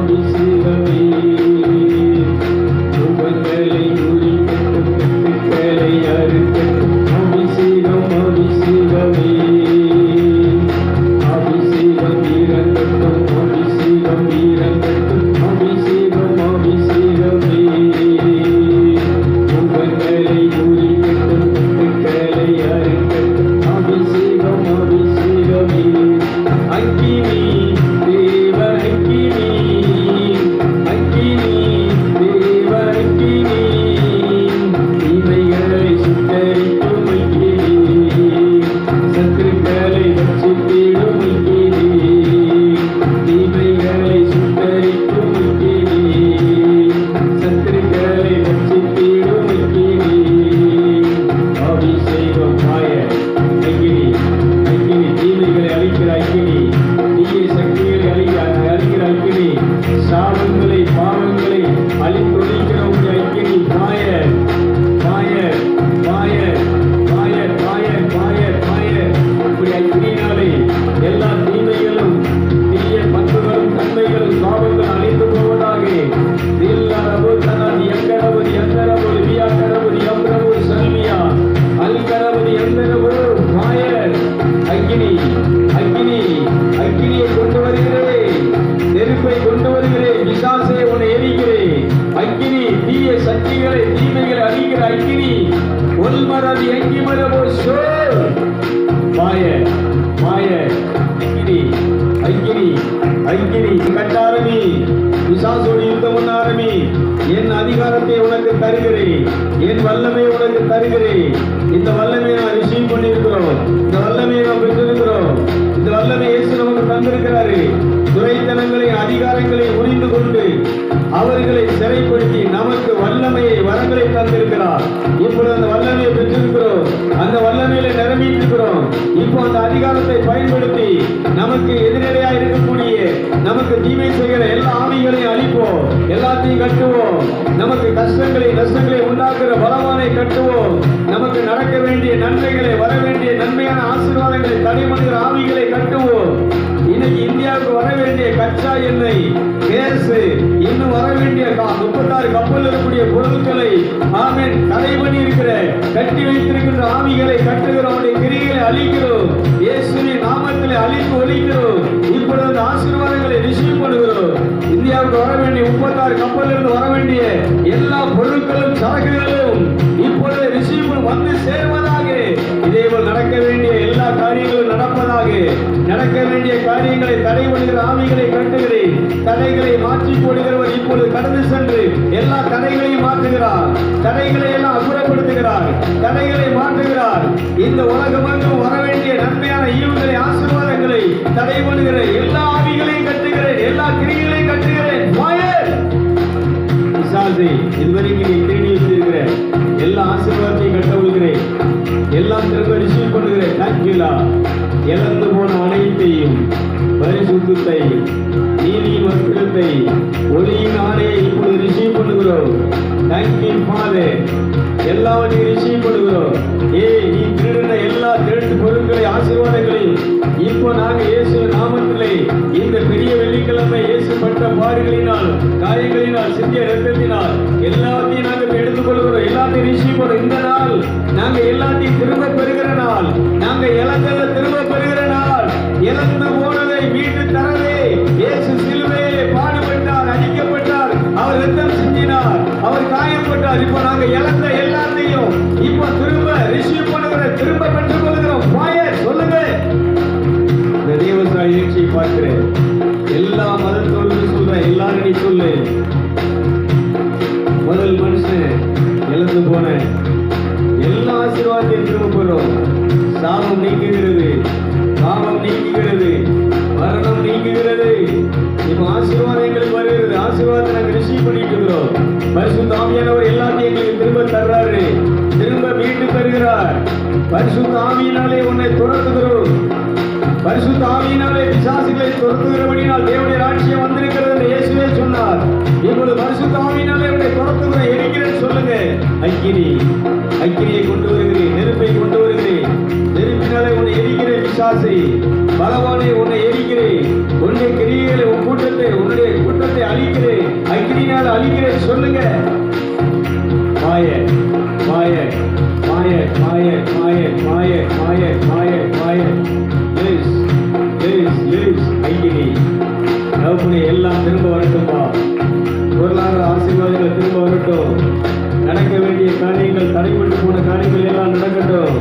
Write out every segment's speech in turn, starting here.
அபிஷேகமே உபங்களை உரிக்கட்டும் கட்டுக்களை அறுக்கட்டும் அபிஷேகம் அபிஷேகமே அபிஷேகம் இறங்கட்டும் அபிஷேகம் இறங்கட்டும் அபிஷேகம் அபிஷேகமே உபங்களை உரிக்கட்டும் கட்டுக்களை அறுக்கட்டும் அபிஷேகம் அபிஷேகமே அக்கினி தேவ அக்கினி அக்கினி தேவ அக்கினி தீமைகளை சுட்டரிக்கும் அக்கினி சத்துருக்களை வச்சித்திடும் அக்கினி தீமைகளை சுட்டரிக்கும் அக்கினி சத்துருக்களை வச்சித்திடும் அக்கினி அபிஷேகம் ஆய அக்கினி அக்கினி தீமைகளை அழிக்கிற அக்கினி தீய சக்திகளை அழிக்கிற அக்கினி சாபங்களை பாவங்களை அழித்தொழிக்கிற உடைய அக்கினி பாய பாய பாய பாய பாய பாய பாய இப்படி அக்கினினாலே எல்லா தீமைகளும் தீய பண்புகளும் தன்மைகளும் சாபங்களும் அழிந்து போவதாக தில்லரபு தனது எங்கரபு எந்தரபு வியாக்கரபு எம்ரபு சல்மியா அல்கரபு எந்தரபு பாய அக்கினி அக்கினி அக்கினியை கொண்டு வருகிறேன் நெருப்பை கொண்டு வருகிறேன் பிசாசை உன்னை எரிக்கிறேன் அக்கினி தீய சக்திகளை தீமைகளை அழிக்கிற அக்கினி ஒல்மரது எங்கி மரபோ சோல் மாய மாய அக்கினி அக்கினி அக்கினி கட்டாரமி பிசாசோடு யுத்தம் பண்ண ஆரம்பி என் அதிகாரத்தை உனக்கு தருகிறேன் என் வல்லமை உனக்கு தருகிறேன் இந்த வல்லமையை நான் ரிசீவ் பண்ணியிருக்கிறோம் இந்த வல்லமையை நாம் பெற்றிருக்கிறோம் இந்த வல்லமை இயேசு நமக்கு தந்திருக்கிறாரு துரைத்தனங்களை அதிகாரங்களை உரிந்து கொண்டு அவர்களை சிறைப்படுத்தி நமக்கு வல்லமையை வரங்களை தந்திருக்கிறார் இப்பொழுது அந்த வல்லமையை பெற்றிருக்கிறோம் அந்த வல்லமையில நிரம்பியிருக்கிறோம் இப்போ அந்த அதிகாரத்தை பயன்படுத்தி நமக்கு எதிரடையா இருக்கக்கூடிய நமக்கு தீமை செய்கிற எல்லா ஆவிகளையும் அழிப்போம் எல்லாத்தையும் கட்டுவோம் நமக்கு கஷ்டங்களை நஷ்டங்களை உண்டாக்குற பலவானை கட்டுவோம் நமக்கு நடக்க வேண்டிய நன்மைகளை வர வேண்டிய நன்மையான ஆசீர்வாதங்களை தடை பண்ணுகிற ஆவிகளை கட்டுவோம் இன்னைக்கு இந்தியாவுக்கு வர வேண்டிய கச்சா எண்ணெய் கேஸ் இன்னும் வர வேண்டிய 36 கப்பல் இருக்கக்கூடிய பொருட்களை ஆமென் தடை பண்ணி இருக்கிற கட்டி வைத்திருக்கின்ற ஆவிகளை கட்டுகிறோம் கிரிகளை அழிக்கிறோம் இயேசுவின் நாமத்திலே அழித்து ஒழிக்கிறோம் இப்பொழுது ஆசீர்வாதங்களை ரிசீவ் பண்ணுகிறோம் இந்தியாவுக்கு வர வேண்டிய 36 கப்பல் இருந்து வர வேண்டிய எல்லா பொருட்களும் சரக்குகளும் இப்பொழுது ரிசீவ் வந்து சேர்வதாக இதேபோல் நடக்க வேண்டிய எல்லா காரியங்களும் நடப்பதாக நடக்க வேண்டிய காரியங்களை தடை பண்ணுகிற ஆவிகளை கட்டுகிறேன் தடைகளை மாற்றி போடுகிறவர் இப்பொழுது கடந்து சென்று எல்லா தடைகளையும் மாற்றுகிறார் தடைகளை எல்லாம் அப்புறப்படுத்துகிறார் தடைகளை மாற்றுகிறார் இந்த உலகமெங்கும் வர வேண்டிய நன்மையான ஈவுகளை ஆசீர்வாதங்களை தடை பண்ணுகிற எல்லா ஆவிகளையும் கட்டுகிறேன் எல்லா கிரிகளையும் கட்டுகிறேன் இதுவரைக்கும் நீ திருடி வச்சிருக்கிற எல்லா ஆசீர்வாதத்தையும் கட்ட விடுகிறேன் எல்லாம் திரும்ப ரிசீவ் பண்ணுகிறேன் தேங்க்யூலா இழந்து போன அனைத்தையும் பரிசுத்தத்தை நீதியின் வஸ்திரத்தை ஒளியின் ஆணையை இப்பொழுது ரிசீவ் பண்ணுகிறோம் தேங்க்யூ ஃபாதர் எல்லாவற்றையும் ரிசீவ் பண்ணுகிறோம் நீ திருடின எல்லா திருட்டு பொருட்களை ஆசீர்வாதங்களையும் இப்போ நாங்கள் இயேசு நாமத்திலே இந்த பெரிய வெள்ளிக்கிழமை இயேசு பட்ட பாடுகளினால் காயங்களினால் சிந்திய ரத்தத்தினால் எல்லாத்தையும் நாங்கள் எடுத்துக்கொள்கிறோம் எல்லாத்தையும் ரிசீவ் பண்ணுறோம் இந்த நாள் நாங்கள் எல்லாத்தையும் திரும்ப பெறுகிற நாள் நாங்கள் இழந்ததை திரும்ப பெறுகிற நாள் இழந்து போனதை மீட்டு தரவே இயேசு சிலுவையிலே பாடுபட்டார் அடிக்கப்பட்டார் அவர் ரத்தம் சிந்தினார் அவர் காயப்பட்டார் இப்போ நாங்கள் இழந்த எல்லாத்தையும் இப்போ திரும்ப ரிசீவ் பண்ணுகிற திரும்ப பெற்றுக் கொள்கிறோம் சொல்லுங்க இந்த தேவசாய நிகழ்ச்சியை பார்க்கிறேன் எல்லா மதத்தோடு சொல்றேன் எல்லாரும் நீ சொல்லு முதல் மனுஷன் இழந்து போன எல்லா ஆசீர்வாதத்தையும் திரும்ப போறோம் சாபம் நீக்குகிறது பாவம் நீக்குகிறது மரணம் நீக்குகிறது இப்போ ஆசீர்வாதம் எங்களுக்கு வருகிறது ஆசீர்வாதத்தை நாங்கள் ரிசீவ் பண்ணிட்டு இருக்கிறோம் பரிசுத்த ஆவியானவர் எல்லாத்தையும் எங்களுக்கு திரும்ப தர்றாரு திரும்ப மீட்டு தருகிறார் பரிசுத்த ஆவியினாலே உன்னை துரத்துகிறோம் பரிசுத்த ஆவியினாலே பிசாசுகளை துரத்துகிறபடியால் தேவனுடைய ராஜ்யம் வந்திருக்கிறது என்று இயேசுவே சொன்னார் இப்பொழுது பரிசுத்த ஆவியினாலே உன்னை துரத்துகிற எரிக்கிறேன் சொல்லுங்க அக்கினியை கொண்டு வருகிறேன் நெருப்பை கொண்டு வருகிறேன் நெருப்பினாலே உன்னை எரிக்கிறேன் பிசாசை பலவானை உன்னை எரிக்கிறேன் உன்னுடைய கிரியைகளை உன்னுடைய கூட்டத்தை அழி சொல்லுங்க. மாய மாய மாய மாய மாய மாய மாய மாய மாய ஐக்கினி தகப்பனே, எல்லாம் திரும்ப வரட்டும்பா. பொருளாதார ஆசீர்வாதங்கள் திரும்ப வரட்டும். நடக்க வேண்டிய காரியங்கள், தடைப்பட்டு போன காரியங்கள் எல்லாம் நடக்கட்டும்.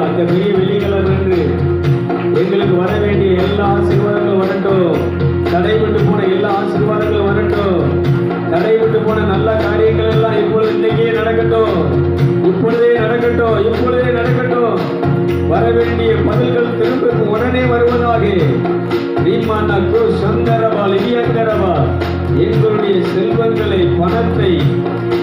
அந்த பெரிய வெளிகளம் என்று எங்களுக்கு வர வேண்டிய எல்லா ஆசீர்வாதங்களும் வரட்டும். தடைப்பட்டு போன எல்லா ஆசீர்வாதங்களும் வரட்டும். தடைப்பட்டு போன நல்ல காரியங்கள் எல்லாம் இப்பொழுது இன்றைக்கே நடக்கட்டும். இப்பொழுதே நடக்கட்டும். இப்பொழுதே நடக்கட்டும். வர வேண்டிய பதில்கள் திரும்ப உடனே வருவதாக. எங்களுடைய செல்வங்களை, பணத்தை,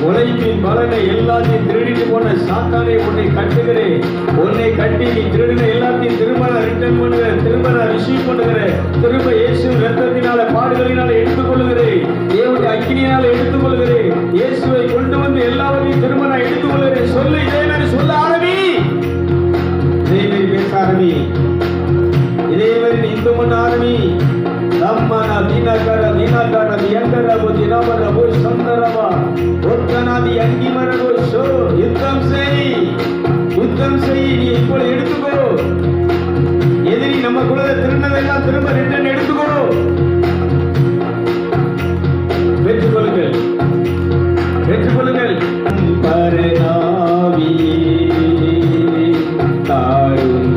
உழைப்பின் பலனை எல்லாத்தையும் திருடிட்டு போன சாத்தானை உன்னை கட்டுகிறேன். உன்னை கட்டி நீ திருடின எல்லாத்தையும் திரும்ப ரிட்டர்ன் பண்ணுகிறேன். திரும்ப ரிசீவ் பண்ணுகிறேன். திரும்ப இயேசு ரத்தத்தினால, பாடுகளினால எடுத்துக்கொள்ளுகிறேன். தேவனுடைய அக்கினியினால எடுத்துக்கொள்ளுகிறேன். இயேசுவை கொண்டு வந்து எல்லாவற்றையும் திரும்ப நான் எடுத்துக்கொள்ளுகிறேன். சொல்லு, இதே மாதிரி சொல்ல ஆரம்பி. இதே மாதிரி பேச ஆரம்பி. இதே மாதிரி இந்து பண்ண ஆரம்பி. Ramana dinakara dinakara diangkara bo dinamara bo sandarava ottana di angimara bo so yuddham sei நீ இப்பொழுது எடுத்துக்கோ. எதிரி நம்ம குலத்தை திருநதெல்லாம் திரும்ப ரிட்டர்ன் எடுத்துக்கோ. பெற்றுக்கொள்ளுங்கள், பெற்றுக்கொள்ளுங்கள். பரநாவியே தாரும்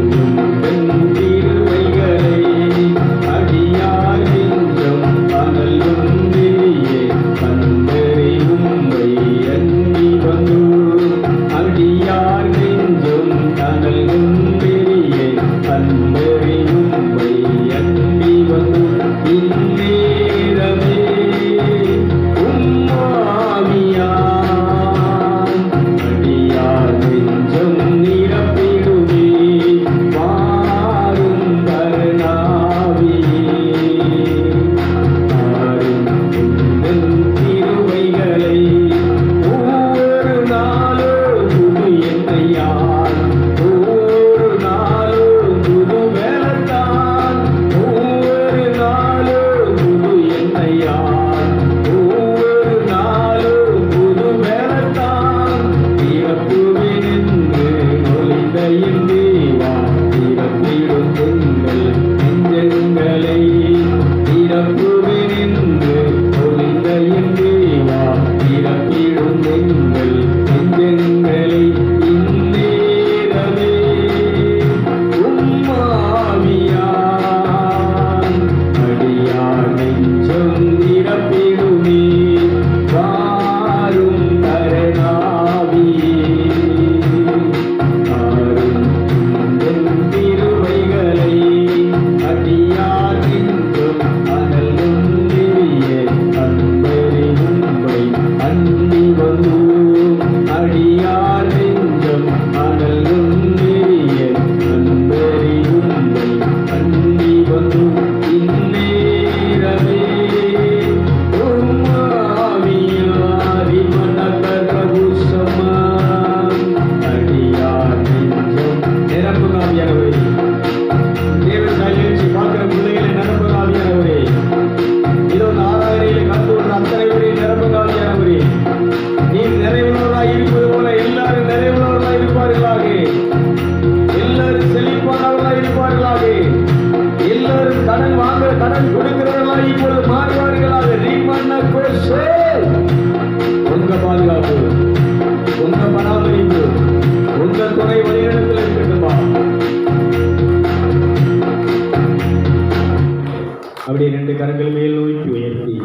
அப்படியே ரெண்டு கரங்கள் மேல் நோக்கி உயர்த்தி,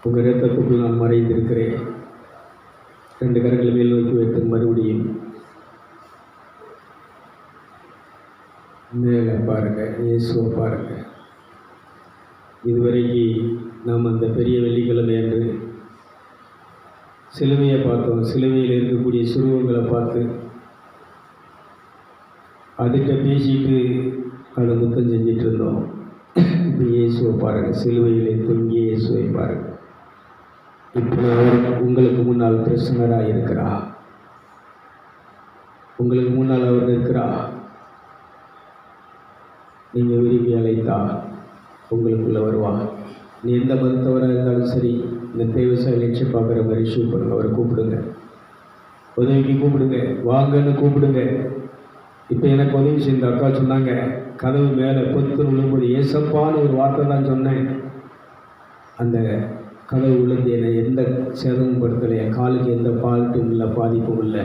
உங்க இரத்தத்துக்குள் நான் மறைந்திருக்கிறேன். ரெண்டு கரங்கள் மேல் நோக்கி உயர்த்தி மறுபடியும் மேல பாருங்க, இயேசுவை பாருங்க. இதுவரைக்கு நாம் அந்த பெரிய வெள்ளிக்கிழமை அன்று சிலுவையை பார்த்தோம். சிலுவையில் இருக்கக்கூடிய சுருவங்களை பார்த்து அதுகிட்ட பேசிட்டு அதை முத்தம் செஞ்சிட்டு இருந்தோம். இப்போ இயேசுவை பாருங்கள், சிலுவையிலே தொங்கிய இயேசுவை பாருங்கள். இப்போ அவர் உங்களுக்கு முன்னால் பிரசன்னராக இருக்கிறா. உங்களுக்கு முன்னால் அவர் இருக்கிறா. நீங்கள் விரும்பி அழைத்தா உங்களுக்குள்ளே வருவான். நீ எந்த மருத்துவராக இருந்தாலும் சரி, இந்த தேவசாய் நினச்சி பார்க்குற மாதிரி ரிசீவ் பண்ணுங்க. அவரை கூப்பிடுங்க, உதவிக்கு கூப்பிடுங்க, வாங்கன்னு கூப்பிடுங்க. இப்போ எனக்கு உதவி செய்த அக்கா சொன்னாங்க, கதவு மேலே பொத்து விழும்போது ஏசப்பான்னு ஒரு வார்த்தை தான் சொன்னேன். அந்த கதவு விழுந்து என்னை எந்த சேதமும் படுத்தலை, என் காலுக்கு எந்த பால்ட்டும் இல்லை, பாதிப்பும் இல்லை.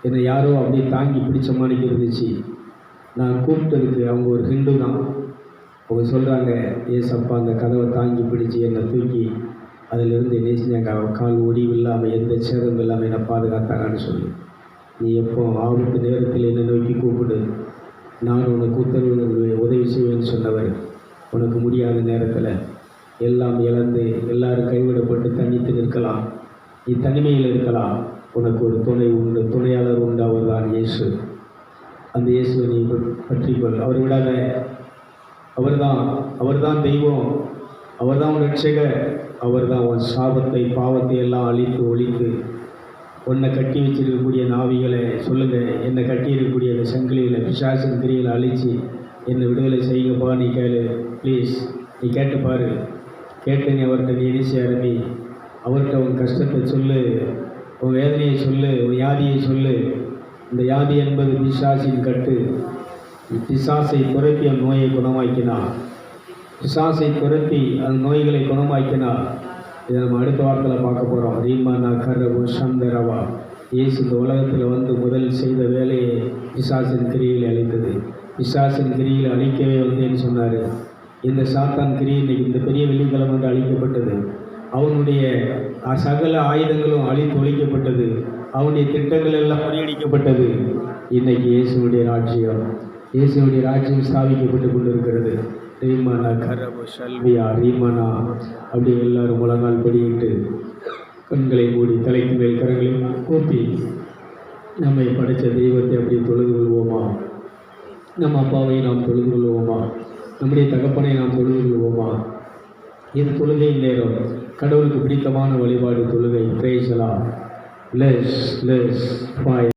என்னை யாரோ அப்படியே தாங்கி பிடிச்ச மாதிரி இருந்துச்சு. நான் கூப்பிட்டதுக்கு அவங்க ஒரு ஹிந்து தான். அவங்க சொல்கிறாங்க, ஏசப்பா அந்த கதவை தாங்கி பிடிச்சி என்னை தூக்கி அதிலிருந்து என்ன செஞ்சாங்க, கால் ஒடிவு இல்லாமல் எந்த சேதமும் இல்லாமல் என்னை பாதுகாத்தாங்கன்னு சொல்லி. நீ எப்போ ஆபத்து நேரத்தில் என்னை நோக்கி கூப்பிடு, நான் உனக்கு உதவி செய்வேன்னு சொன்னவர். உனக்கு முடியாத நேரத்தில் எல்லாம் இழந்து எல்லாரும் கைவிடப்பட்டு தனித்து நிற்கலாம், நீ தனிமையில் இருக்கலாம், உனக்கு ஒரு துணை உண்டு, துணையாளர் உண்டு. அவர் தான் இயேசு. அந்த இயேசுவை நீ பற்றிக்கொள். அவர் விடாத. அவர் தான் தெய்வம், அவர் தான் உன் ரட்சகர். அவர் தான் உன் சாபத்தை பாவத்தை எல்லாம் அழித்து ஒழித்து உன்னை கட்டி வச்சிருக்கக்கூடிய நாவிகளை சொல்லுங்கள், என்னை கட்டி இருக்கக்கூடிய அந்த சங்கிலிகளை பிசாசின் கிரிகளை அழித்து என்னை விடுதலை செய்யுங்கப்பா. நீ கேளு ப்ளீஸ், நீ கேட்டுப்பாரு. கேட்டு நீ அவர்கிட்ட நீ இணைச்சி ஆரம்பி. அவர்கிட்ட உன் கஷ்டத்தை சொல்லு, உன் வேதனையை சொல்லு, உன் வியாதியை சொல்லு. இந்த வியாதி என்பது பிசாசின் கட்டு. பிசாசை துரத்தி அந்த நோயை குணமாக்கினார். பிசாசை துரத்தி அந்த நோய்களை குணமாக்கினார். இதை நம்ம அடுத்த வாரத்தில் பார்க்க போகிறோம். ரீமானா கரவு சந்தரவா. இயேசு இந்த உலகத்தில் வந்து முதல் செய்த வேலையை பிசாசின் கிரியில் அழித்தது. பிசாசின் கிரியில் அழிக்கவே வந்தேன்னு சொன்னார். இந்த சாத்தான் கிரி இன்னைக்கு இந்த பெரிய வெள்ளிக்கிழமை வந்து அழிக்கப்பட்டது. அவனுடைய சகல ஆயுதங்களும் அழித்து ஒழிக்கப்பட்டது. அவனுடைய திட்டங்கள் எல்லாம் முறியடிக்கப்பட்டது. இன்னைக்கு இயேசுடைய ராஜ்யம் ஸ்தாபிக்கப்பட்டு கொண்டிருக்கிறது. ரீமானா கரபு சல்வியா ரீமானா. அப்படி எல்லாரும் முழங்கால் படியிட்டு கண்களை மூடி தலைக்கு மேல் கரங்களை கூப்பி நம்மை படைத்த தெய்வத்தை அப்படியே தொழுது கொள்வோமா? நம்ம அப்பாவை நாம் தொழுது கொள்வோமா? நம்முடைய தகப்பனை நாம் தொழுது கொள்வோமா? இது தொழுகை நேரம். கடவுளுக்கு பிடித்தமான வழிபாடு தொழுகை. பிரேசலா லெஸ் 5